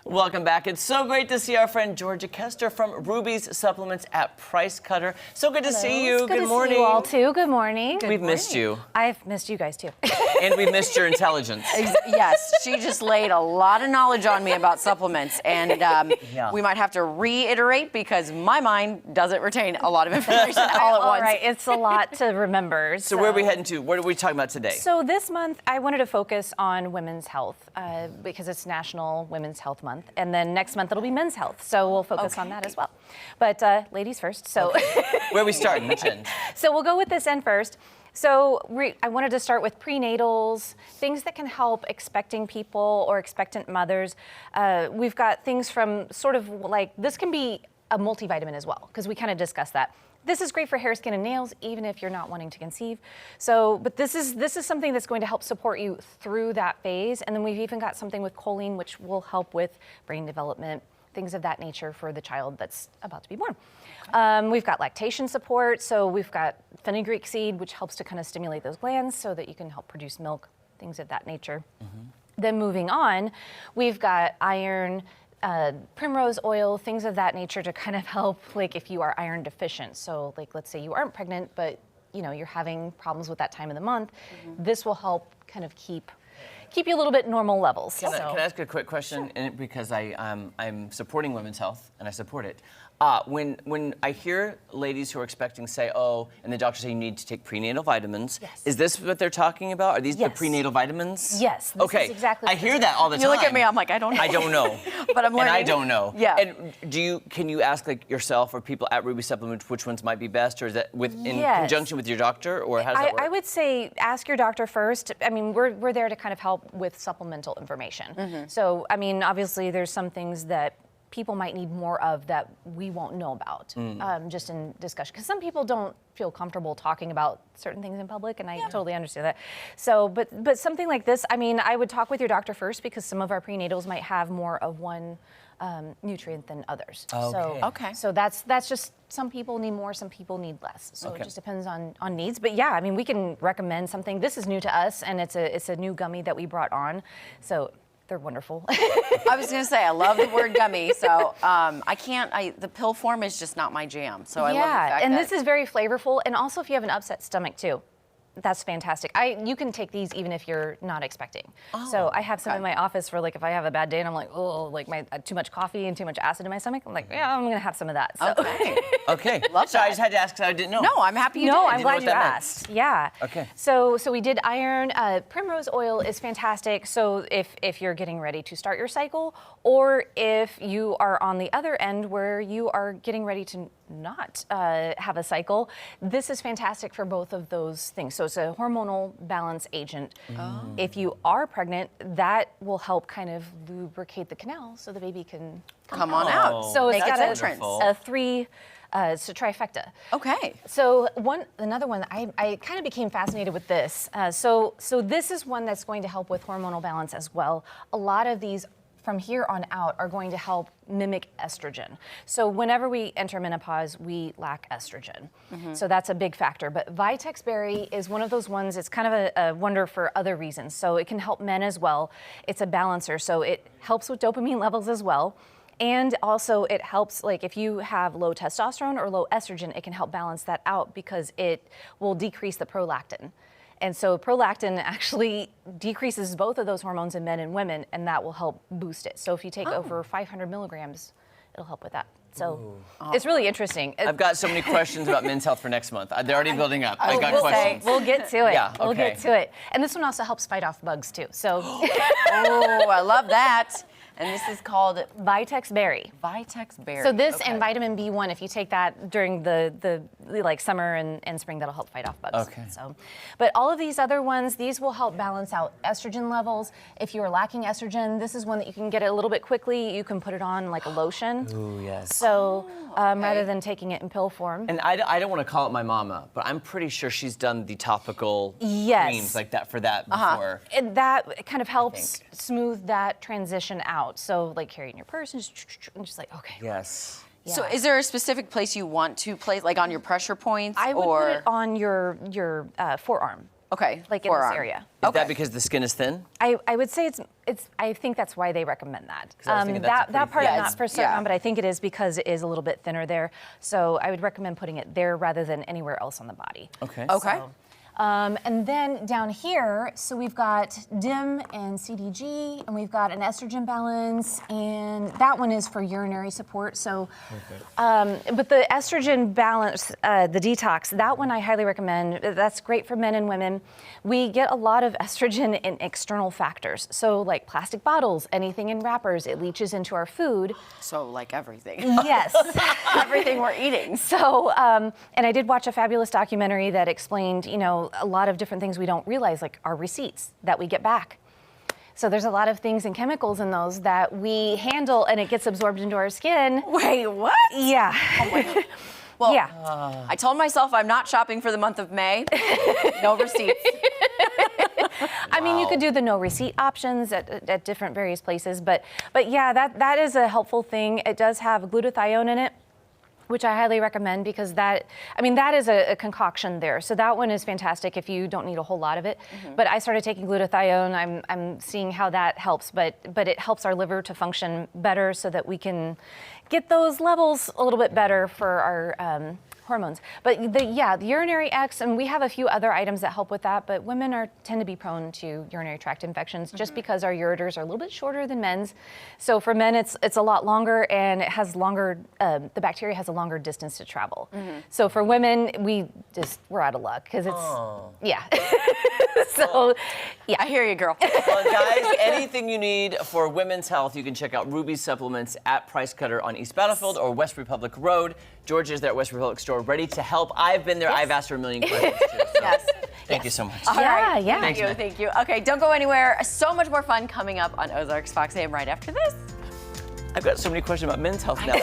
Welcome back. It's so great to see our friend Georgia Kester from Ruby's Supplements at Price Cutter. So good to see you. Good morning. See you all too. Good morning. We've missed you. I've missed you guys too. And we've missed your intelligence. Yes, she just laid a lot of knowledge on me about supplements, and we might have to reiterate because my mind doesn't retain a lot of information all at once. All right, it's a lot to remember. So where are we heading to? What are we talking about today? So this month, I wanted to focus on women's health because it's National Women's Health Month. And then next month, it'll be men's health. So we'll focus on that as well. But ladies first. So Where are we starting? Which end? So we'll go with this end first. So I wanted to start with prenatals, things that can help expecting people or expectant mothers. We've got things from sort of like, this can be a multivitamin as well, because we kind of discussed that. This is great for hair, skin, and nails, even if you're not wanting to conceive. So, but this is something that's going to help support you through that phase. And then we've even got something with choline, which will help with brain development, things of that nature for the child that's about to be born. We've got lactation support. So we've got fenugreek seed, which helps to kind of stimulate those glands so that you can help produce milk, things of that nature. Then moving on, we've got iron, primrose oil, things of that nature to kind of help, like if you are iron deficient. So like, let's say you aren't pregnant, but you know, you're having problems with that time of the month. This will help kind of keep you a little bit normal levels. Can I ask a quick question? Sure. Because I'm supporting women's health and I support it. When I hear ladies who are expecting say, oh, and the doctor say you need to take prenatal vitamins, is this what they're talking about? Are these the prenatal vitamins? Yes. This is exactly. I hear that all the time. You look at me, I'm like, I don't know. I don't know. But I'm learning. And I don't know. Yeah. And can you ask like yourself or people at Ruby Supplements which ones might be best, or is that in conjunction with your doctor, or how does that work? I would say ask your doctor first. I mean, we're there to kind of help with supplemental information. So I mean, obviously there's some things that people might need more of that we won't know about, just in discussion. Because some people don't feel comfortable talking about certain things in public, and I totally understand that. So, but something like this, I mean, I would talk with your doctor first because some of our prenatals might have more of one nutrient than others. So that's just, some people need more, some people need less. So it just depends on needs. But yeah, I mean, we can recommend something. This is new to us, and it's a new gummy that we brought on. So they're wonderful. I was gonna say, I love the word gummy, so the pill form is just not my jam. So I love the fact and that this is very flavorful, and also if you have an upset stomach too, that's fantastic. You can take these even if you're not expecting. So I have some in my office for like if I have a bad day and I'm like, oh, like too much coffee and too much acid in my stomach. I'm like, yeah, I'm gonna have some of that. So. Okay. Love so that. I just had to ask because I didn't know. No, I'm happy you did. I'm glad you asked. Yeah. Okay. So we did iron. Primrose oil is fantastic. So if you're getting ready to start your cycle, or if you are on the other end where you are getting ready to not have a cycle, this is fantastic for both of those things. So it's a hormonal balance agent. If you are pregnant, that will help kind of lubricate the canal so the baby can come on out. So it's Make got its entrance. a three. It's a trifecta. Okay. So another one, I kind of became fascinated with this. So this is one that's going to help with hormonal balance as well. A lot of these from here on out are going to help mimic estrogen. So whenever we enter menopause, we lack estrogen. So that's a big factor. But Vitex Berry is one of those ones, it's kind of a wonder for other reasons. So it can help men as well. It's a balancer, so it helps with dopamine levels as well. And also it helps, like if you have low testosterone or low estrogen, it can help balance that out because it will decrease the prolactin. And so prolactin actually decreases both of those hormones in men and women, and that will help boost it. So if you take over 500 milligrams, it'll help with that. So it's really interesting. I've got so many questions about men's health for next month. They're already building up. I got questions. We'll get to it. Yeah, We'll get to it. And this one also helps fight off bugs too. So oh, I love that. And this is called Vitex Berry. Vitex Berry. So this and vitamin B1, if you take that during the like summer and spring, that'll help fight off bugs. Okay. So, but all of these other ones, these will help balance out estrogen levels. If you are lacking estrogen, this is one that you can get it a little bit quickly. You can put it on like a lotion. Ooh, yes. So rather than taking it in pill form. And I don't want to call it my mama, but I'm pretty sure she's done the topical creams like that for that before. And that kind of helps smooth that transition out. So like carry it in your purse and just like, okay. Yes. Yeah. So is there a specific place you want to place, like on your pressure points? I would put it on your forearm. Okay. like in forearm. this area. Is that because the skin is thin? I would say it's. I think that's why they recommend that. 'Cause I was thinking that's a That part pretty I'm thin- not for certain yeah. on, but I think it is because it is a little bit thinner there. So I would recommend putting it there rather than anywhere else on the body. Okay. Okay. And then down here, so we've got DIM and CDG, and we've got an estrogen balance, and that one is for urinary support. So, but the estrogen balance, the detox, that one I highly recommend. That's great for men and women. We get a lot of estrogen in external factors. So like plastic bottles, anything in wrappers, it leaches into our food. So like everything. Yes. Everything we're eating. So, and I did watch a fabulous documentary that explained, a lot of different things we don't realize, like our receipts that we get back. So there's a lot of things and chemicals in those that we handle and it gets absorbed into our skin. Wait, what? Yeah. Well, Yeah. I told myself I'm not shopping for the month of May. No receipts. I mean, you could do the no receipt options at different various places, but yeah, that is a helpful thing. It does have glutathione in it, which I highly recommend because that is a concoction there. So that one is fantastic if you don't need a whole lot of it. But I started taking glutathione. I'm seeing how that helps, but it helps our liver to function better so that we can get those levels a little bit better for our hormones. But the urinary X, and we have a few other items that help with that, but women tend to be prone to urinary tract infections just because our ureters are a little bit shorter than men's. So for men, it's a lot longer, and it has longer, the bacteria has a longer distance to travel. So for women, we're out of luck because it's, yeah. So, yeah. I hear you, girl. Well, guys, anything you need for women's health, you can check out Ruby's Supplements at Price Cutter on East Battlefield or West Republic Road. Georgia is there at West Republic store, ready to help. I've been there. I've asked her a million questions, too. So Yes. Thank you so much. All right. Yeah. Thank you. Okay, don't go anywhere. So much more fun coming up on Ozarks Fox AM right after this. I've got so many questions about men's health now.